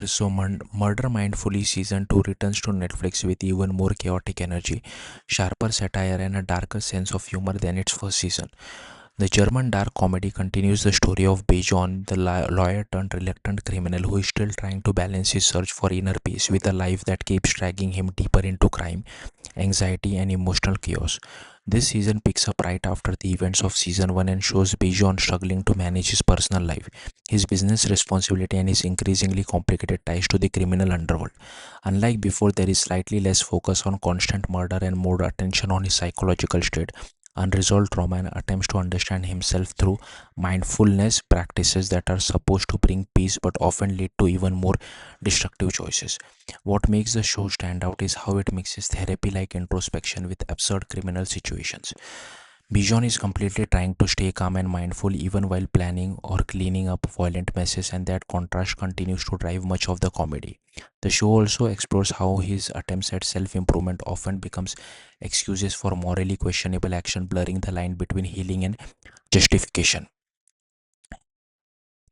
So, Murder Mindfully Season 2 returns to Netflix with even more chaotic energy, sharper satire, and a darker sense of humor than its first season. The German dark comedy continues the story of Bejon, the lawyer turned reluctant criminal who is still trying to balance his search for inner peace with a life that keeps dragging him deeper into crime, anxiety, and emotional chaos. This season picks up right after the events of season 1 and shows Bijon struggling to manage his personal life, his business responsibility, and his increasingly complicated ties to the criminal underworld. Unlike before, there is slightly less focus on constant murder and more attention on his psychological state, unresolved trauma, and attempts to understand himself through mindfulness practices that are supposed to bring peace but often lead to even more destructive choices. What makes the show stand out is how it mixes therapy like introspection with absurd criminal situations. Bijon is completely trying to stay calm and mindful even while planning or cleaning up violent messes, and that contrast continues to drive much of the comedy. The show also explores how his attempts at self improvement often becomes excuses for morally questionable action, blurring the line between healing and justification.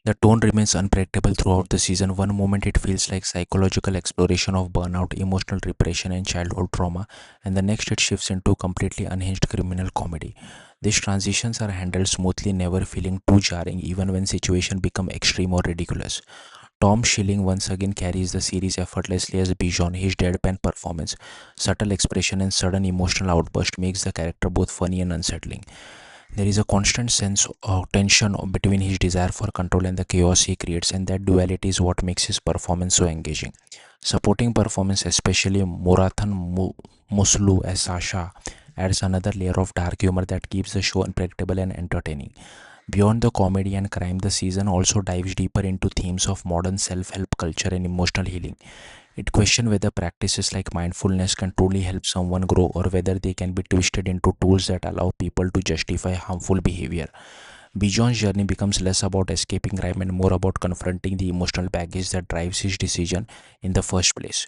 The tone remains unpredictable throughout the season. One moment it feels like psychological exploration of burnout, emotional repression, and childhood trauma, and the next it shifts into completely unhinged criminal comedy. These transitions are handled smoothly, never feeling too jarring, even when situations become extreme or ridiculous. Tom Schilling once again carries the series effortlessly as Bijon. His deadpan performance, subtle expression, and sudden emotional outburst makes the character both funny and unsettling. There is a constant sense of tension between his desire for control and the chaos he creates, and that duality is what makes his performance so engaging. Supporting performance, especially Muslu as Sasha, adds another layer of dark humor that keeps the show unpredictable and entertaining. Beyond the comedy and crime, the season also dives deeper into themes of modern self help culture and emotional healing. It questions whether practices like mindfulness can truly help someone grow or whether they can be twisted into tools that allow people to justify harmful behavior. Bijon's journey becomes less about escaping crime and more about confronting the emotional baggage that drives his decision in the first place.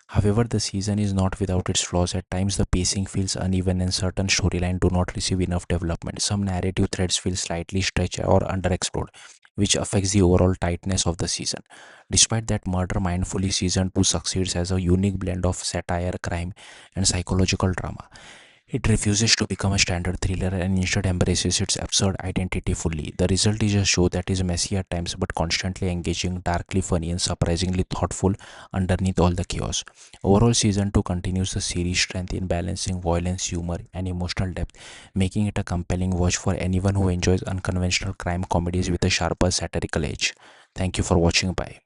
However, the season is not without its flaws. At times, the pacing feels uneven and certain storylines do not receive enough development. Some narrative threads feel slightly stretched or underexplored, which affects the overall tightness of the season. Despite that, Murder Mindfully Season 2 succeeds as a unique blend of satire, crime, and psychological drama. It refuses to become a standard thriller and instead embraces its absurd identity fully. The result is a show that is messy at times but constantly engaging, darkly funny, and surprisingly thoughtful underneath all the chaos. Overall, season 2 continues the series' strength in balancing violence, humor, and emotional depth, making it a compelling watch for anyone who enjoys unconventional crime comedies with a sharper satirical edge. Thank you for watching. Bye.